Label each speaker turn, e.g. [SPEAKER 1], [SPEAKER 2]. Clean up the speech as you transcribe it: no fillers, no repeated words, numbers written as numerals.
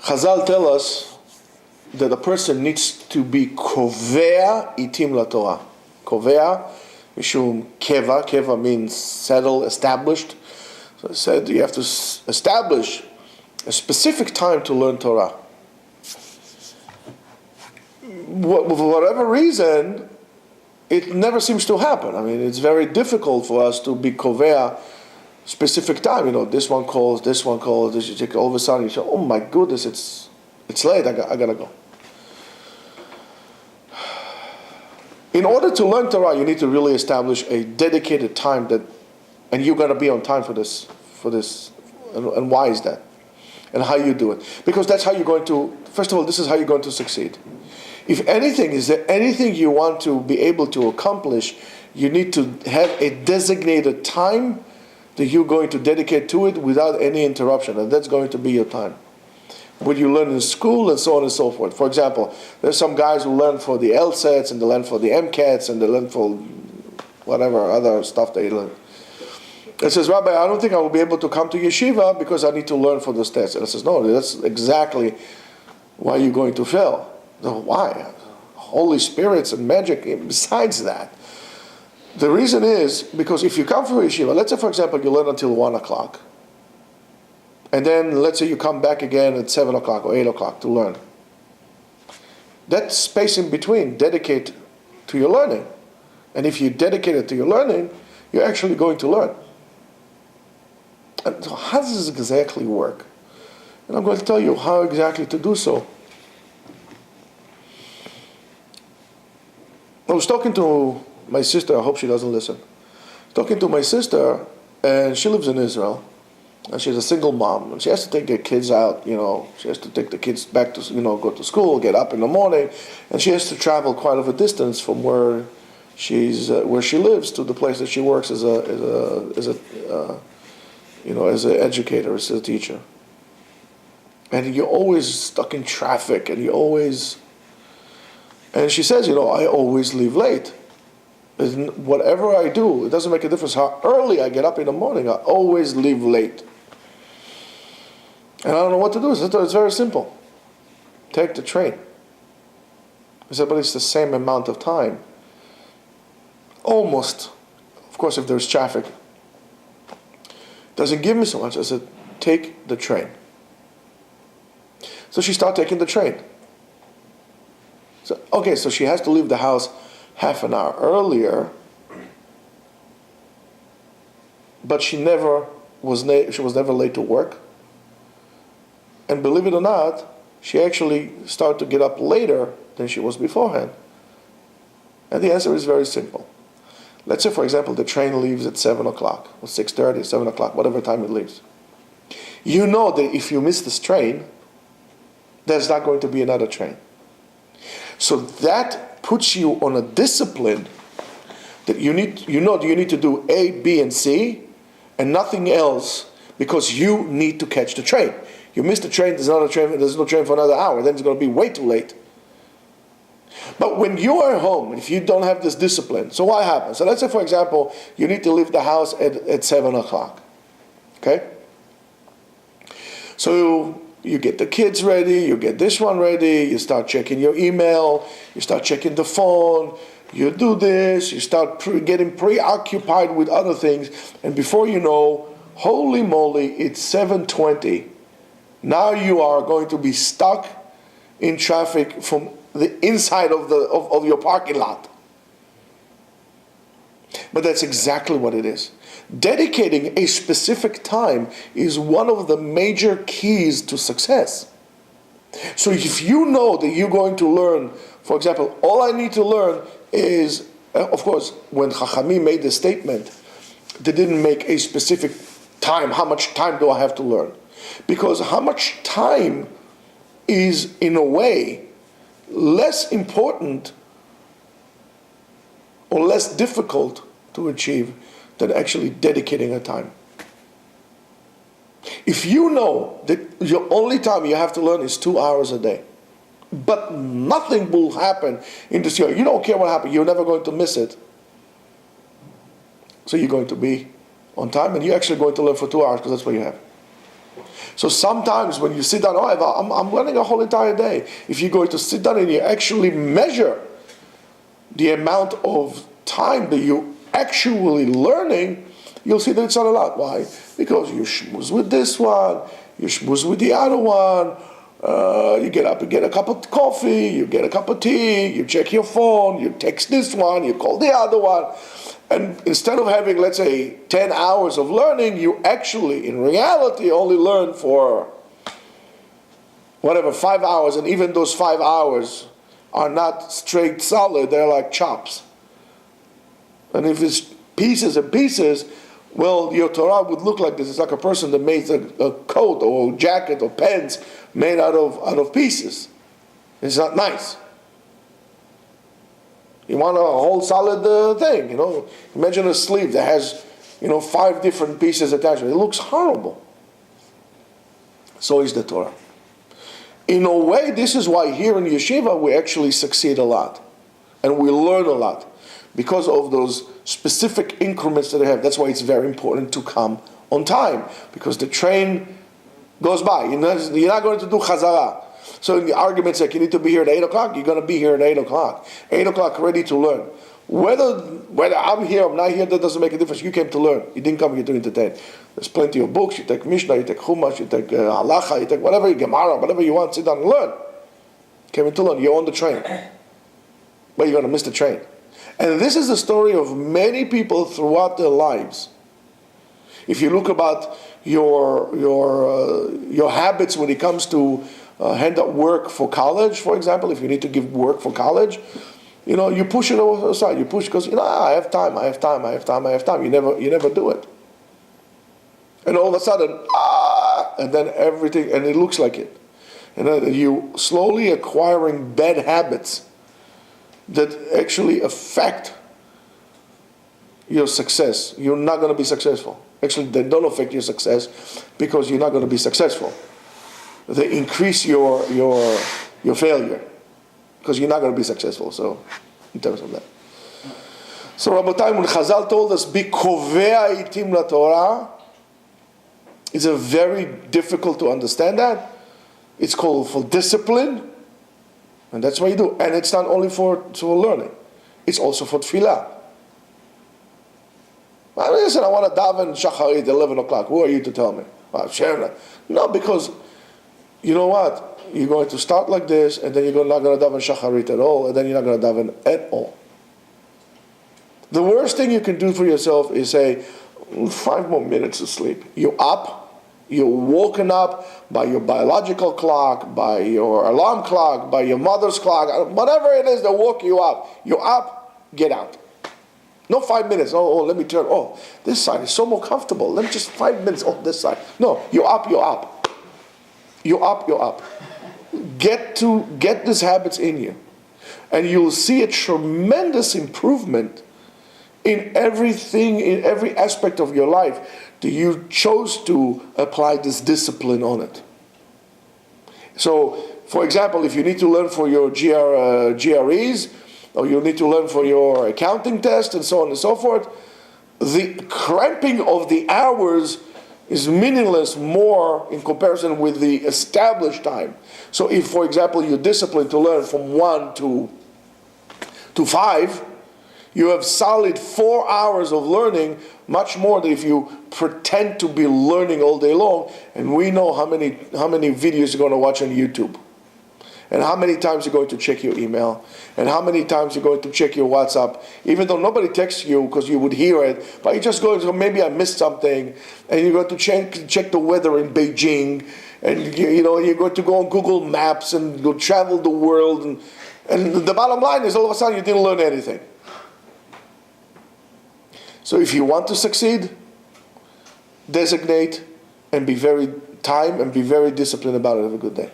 [SPEAKER 1] Chazal tell us that a person needs to be kovea itim la Torah. Kovea, mishum keva. Keva means settled, established. So I said you have to establish a specific time to learn Torah. For whatever reason, it never seems to happen. I mean, it's very difficult for us to be kovea specific time. You know, this one calls, this you take, all of a sudden you say, oh my goodness, it's late, I gotta go. In order to learn Torah, you need to really establish a dedicated time and you're gonna be on time for this, and why is that? And how you do it. Because that's how you're going to, first of all, this is how you're going to succeed. If anything, is there anything you want to be able to accomplish, you need to have a designated time that you're going to dedicate to it without any interruption, and that's going to be your time. What you learn in school and so on and so forth. For example, there's some guys who learn for the LSATs and they learn for the MCATs and they learn for whatever other stuff they learn. It says, Rabbi, I don't think I will be able to come to Yeshiva because I need to learn for this test. And I says, no, that's exactly why you're going to fail. No, why? Holy spirits and magic besides that. The reason is because if you come for Yeshiva, let's say for example you learn until 1 o'clock. And then let's say you come back again at 7 o'clock or 8 o'clock to learn. That space in between, dedicate to your learning. And if you dedicate it to your learning, you're actually going to learn. And so how does this exactly work? And I'm going to tell you how exactly to do so. I was talking to my sister, I hope she doesn't listen. Talking to my sister, and she lives in Israel, and she's a single mom, and she has to take her kids out, you know, she has to take the kids back to, you know, go to school, get up in the morning, and she has to travel quite of a distance from where she lives to the place that she works as an educator, as a teacher. And you're always stuck in traffic, and she says, you know, I always leave late. Whatever I do, it doesn't make a difference how early I get up in the morning, I always leave late. And I don't know what to do. It's very simple. Take the train. I said, but it's the same amount of time. Almost. Of course, if there's traffic. Doesn't give me so much. I said, take the train. So she started taking the train. So, okay, so she has to leave the house half an hour earlier, but she was never late to work. And believe it or not, she actually started to get up later than she was beforehand. And the answer is very simple. Let's say, for example, the train leaves at 7 o'clock, or 6:30, 7 o'clock, whatever time it leaves. You know that if you miss this train, there's not going to be another train. So that puts you on a discipline that you need to do A, B, and C, and nothing else, because you need to catch the train. You miss the train, there's no train for another hour, then it's going to be way too late. But when you are home, if you don't have this discipline, so what happens? So let's say, for example, you need to leave the house at 7 o'clock. Okay? So you get the kids ready, you get this one ready, you start checking your email, you start checking the phone, you do this, you start getting preoccupied with other things, and before you know, holy moly, it's 7:20. Now you are going to be stuck in traffic from the inside of your parking lot. But that's exactly what it is. Dedicating a specific time is one of the major keys to success. So if you know that you're going to learn, for example, all I need to learn is, of course, when Chachamim made the statement, they didn't make a specific time. How much time do I have to learn? Because how much time is, in a way, less important or less difficult to achieve than actually dedicating a time. If you know that your only time you have to learn is 2 hours a day, but nothing will happen in this year, you don't care what happens, you're never going to miss it. So you're going to be on time and you're actually going to learn for 2 hours because that's what you have. So sometimes when you sit down, I'm learning a whole entire day. If you're going to sit down and you actually measure the amount of time that you're actually learning, you'll see that it's not a lot. Why? Because you schmooze with this one, you schmooze with the other one, you get up and get a cup of coffee, you get a cup of tea, you check your phone, you text this one, you call the other one. And instead of having, let's say, 10 hours of learning, you actually, in reality, only learn for whatever, 5 hours. And even those 5 hours are not straight solid, they're like chops. And if it's pieces and pieces, well, your Torah would look like this. It's like a person that made a coat or a jacket or pants made out of pieces. It's not nice. You want a whole solid thing, Imagine a sleeve that has, 5 different pieces attached. It looks horrible. So is the Torah. In a way, this is why here in Yeshiva we actually succeed a lot. And we learn a lot. Because of those specific increments that I have. That's why it's very important to come on time. Because the train goes by. You're not going to do chazara. So in the arguments like you need to be here at 8 o'clock, you're going to be here at 8 o'clock. 8 o'clock ready to learn. Whether I'm here or not here, that doesn't make a difference. You came to learn. You didn't come here to entertain. There's plenty of books. You take Mishnah, you take Chumash, you take Halacha, you take whatever, Gemara, whatever you want. Sit down and learn. You came here to learn. You're on the train. But you're going to miss the train. And this is the story of many people throughout their lives. If you look about your habits when it comes to hand out work for college, for example, if you need to give work for college, you push it aside. You push because I have time. You never do it. And all of a sudden, and then everything, and it looks like it. And then you slowly acquiring bad habits that actually affect your success. You're not going to be successful. Actually, they don't affect your success because you're not going to be successful. They increase your failure because you're not going to be successful. So, in terms of that. So, Rabotai, when Chazal told us, "Bi kovea itim la Torah," it's a very difficult to understand that. It's called for discipline. And that's what you do. And it's not only for learning. It's also for tefillah. Listen, I want to daven shacharit at 11 o'clock. Who are you to tell me? No, because you know what? You're going to start like this, and then you're not going to daven shacharit at all, and then you're not going to daven at all. The worst thing you can do for yourself is say, 5 more minutes of sleep. You're up. You're woken up by your biological clock, by your alarm clock, by your mother's clock, whatever it is that woke you up. You're up, get out. No 5 minutes. Let me turn. This side is so more comfortable. Let me just 5 minutes. This side. No, you're up. You're up. Get these habits in you. And you'll see a tremendous improvement in everything, in every aspect of your life. You chose to apply this discipline on it. So, for example, if you need to learn for your GREs, or you need to learn for your accounting test, and so on and so forth, the cramping of the hours is meaningless more in comparison with the established time. So if, for example, you're disciplined to learn from 1 to 5, you have solid 4 hours of learning, much more than if you pretend to be learning all day long. And we know how many videos you're going to watch on YouTube. And how many times you're going to check your email. And how many times you're going to check your WhatsApp. Even though nobody texts you because you would hear it. But you're just going to, maybe I missed something. And you're going to check the weather in Beijing. And you're going to go on Google Maps and go travel the world. And the bottom line is all of a sudden you didn't learn anything. So if you want to succeed, designate and be very disciplined about it. Have a good day.